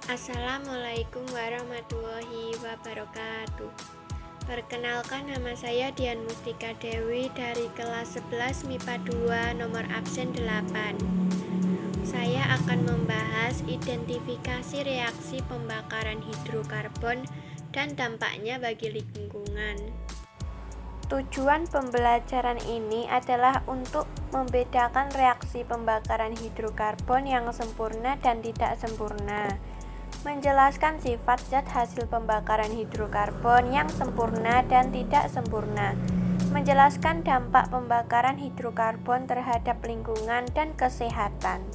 Assalamualaikum warahmatullahi wabarakatuh. Perkenalkan, nama saya Dian Mustika Dewi dari kelas 11 MIPA 2 nomor absen 8. Saya akan membahas identifikasi reaksi pembakaran hidrokarbon dan dampaknya bagi lingkungan. Tujuan pembelajaran ini adalah untuk membedakan reaksi pembakaran hidrokarbon yang sempurna dan tidak sempurna, menjelaskan sifat zat hasil pembakaran hidrokarbon yang sempurna dan tidak sempurna, menjelaskan dampak pembakaran hidrokarbon terhadap lingkungan dan kesehatan.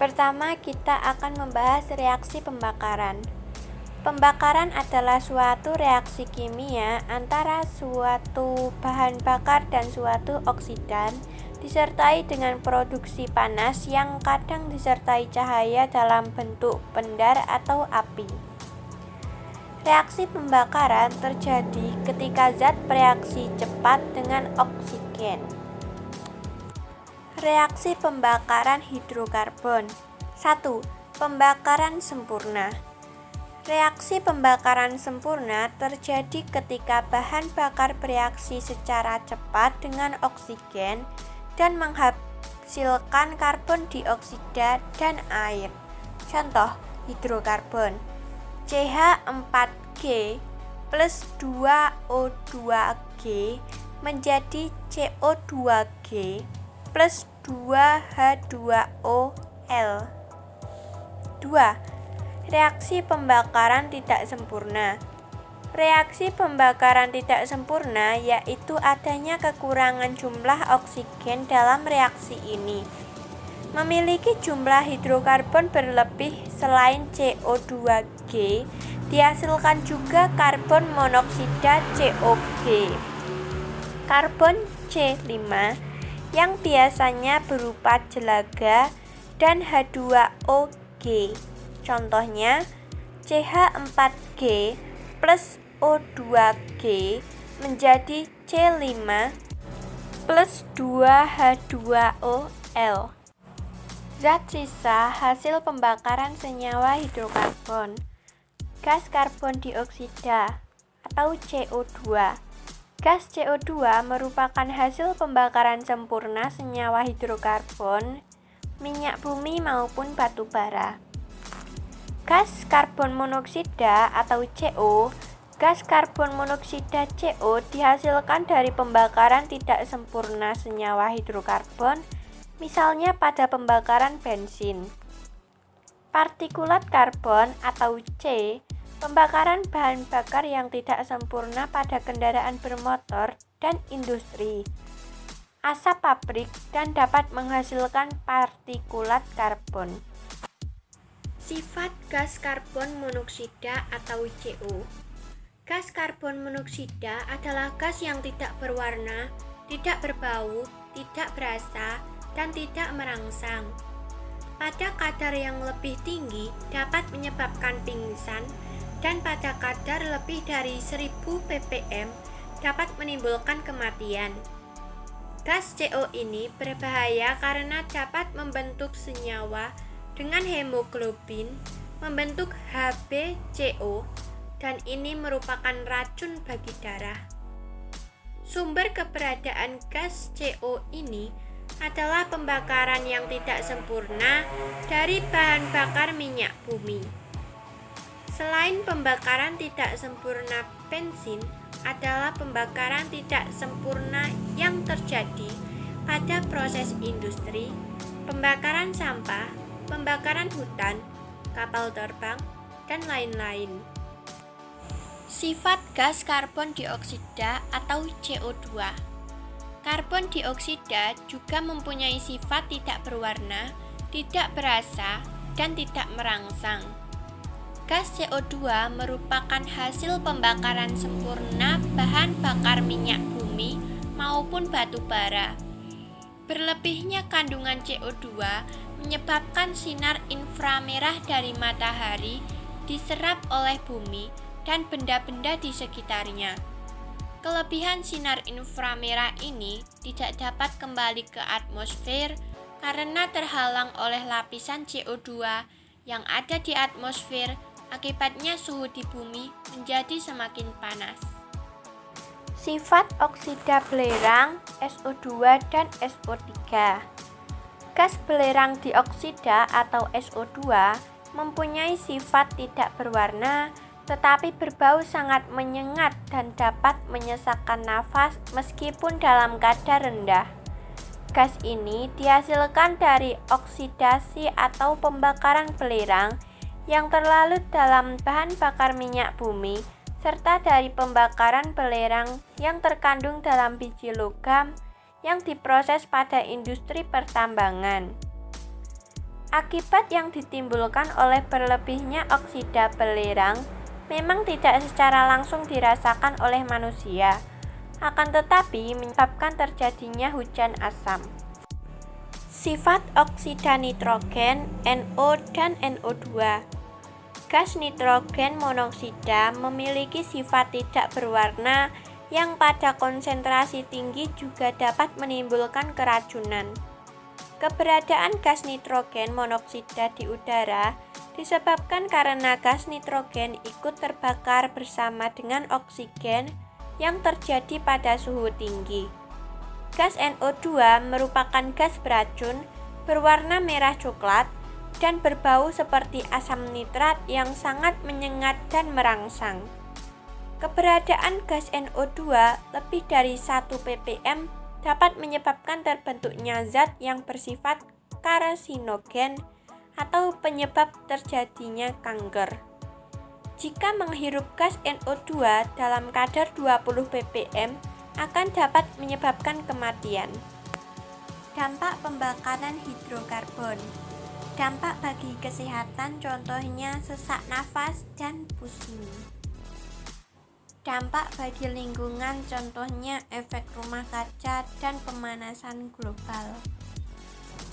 Pertama, kita akan membahas reaksi pembakaran. Pembakaran adalah suatu reaksi kimia antara suatu bahan bakar dan suatu oksidan, disertai dengan produksi panas yang kadang disertai cahaya dalam bentuk pendar atau api. Reaksi pembakaran terjadi ketika zat bereaksi cepat dengan oksigen. Reaksi pembakaran hidrokarbon. 1. Pembakaran sempurna. Reaksi pembakaran sempurna terjadi ketika bahan bakar bereaksi secara cepat dengan oksigen dan menghasilkan karbon dioksida dan air. Contoh, hidrokarbon CH4G plus 2O2G menjadi CO2G plus 2H2OL. 2. Reaksi pembakaran tidak sempurna. Reaksi pembakaran tidak sempurna yaitu adanya kekurangan jumlah oksigen dalam reaksi ini. Memiliki jumlah hidrokarbon berlebih selain CO2G, dihasilkan juga karbon monoksida COG. Karbon C5 yang biasanya berupa jelaga dan H2OG. Contohnya, CH4G plus O2G menjadi C5 plus 2H2OL. Zat sisa hasil pembakaran senyawa hidrokarbon. Gas karbon dioksida atau CO2. Gas CO2 merupakan hasil pembakaran sempurna senyawa hidrokarbon, minyak bumi maupun batu bara. Gas karbon monoksida atau CO. Gas karbon monoksida CO dihasilkan dari pembakaran tidak sempurna senyawa hidrokarbon, misalnya pada pembakaran bensin. Partikulat karbon atau C. Pembakaran bahan bakar yang tidak sempurna pada kendaraan bermotor dan industri. Asap pabrik dan dapat menghasilkan partikulat karbon. Sifat gas karbon monoksida atau CO. Gas karbon monoksida adalah gas yang tidak berwarna, tidak berbau, tidak berasa, dan tidak merangsang. Pada kadar yang lebih tinggi dapat menyebabkan pingsan, dan pada kadar lebih dari 1000 ppm dapat menimbulkan kematian. Gas CO ini berbahaya karena dapat membentuk senyawa dengan hemoglobin, membentuk HbCO, dan ini merupakan racun bagi darah. Sumber keberadaan gas CO ini adalah pembakaran yang tidak sempurna dari bahan bakar minyak bumi. Selain pembakaran tidak sempurna bensin, adalah pembakaran tidak sempurna yang terjadi pada proses industri, pembakaran sampah, pembakaran hutan, kapal terbang, dan lain-lain. Sifat gas karbon dioksida atau CO2. Karbon dioksida juga mempunyai sifat tidak berwarna, tidak berasa, dan tidak merangsang. Gas CO2 merupakan hasil pembakaran sempurna bahan bakar minyak bumi maupun batu bara. Berlebihnya kandungan CO2 menyebabkan sinar inframerah dari matahari diserap oleh bumi dan benda-benda di sekitarnya. Kelebihan sinar inframerah ini tidak dapat kembali ke atmosfer karena terhalang oleh lapisan CO2 yang ada di atmosfer. Akibatnya suhu di bumi menjadi semakin panas. Sifat oksida belerang SO2 dan SO3. Gas belerang dioksida atau SO2 mempunyai sifat tidak berwarna tetapi berbau sangat menyengat dan dapat menyesakkan nafas meskipun dalam kadar rendah. Gas ini dihasilkan dari oksidasi atau pembakaran belerang yang terlalu dalam bahan bakar minyak bumi, serta dari pembakaran belerang yang terkandung dalam biji logam yang diproses pada industri pertambangan. Akibat yang ditimbulkan oleh berlebihnya oksida belerang memang tidak secara langsung dirasakan oleh manusia, akan tetapi menyebabkan terjadinya hujan asam. Sifat oksida nitrogen NO dan NO2. Gas nitrogen monoksida memiliki sifat tidak berwarna yang pada konsentrasi tinggi juga dapat menimbulkan keracunan. Keberadaan gas nitrogen monoksida di udara disebabkan karena gas nitrogen ikut terbakar bersama dengan oksigen yang terjadi pada suhu tinggi. Gas NO2 merupakan gas beracun berwarna merah coklat dan berbau seperti asam nitrat yang sangat menyengat dan merangsang. Keberadaan gas NO2 lebih dari 1 ppm dapat menyebabkan terbentuknya zat yang bersifat karsinogen atau penyebab terjadinya kanker. Jika menghirup gas NO2 dalam kadar 20 ppm akan dapat menyebabkan kematian. Dampak pembakaran hidrokarbon. Dampak bagi kesehatan contohnya sesak nafas dan pusing. Dampak bagi lingkungan contohnya efek rumah kaca dan pemanasan global.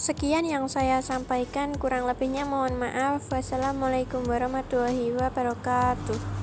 Sekian yang saya sampaikan, kurang lebihnya mohon maaf. Wassalamualaikum warahmatullahi wabarakatuh.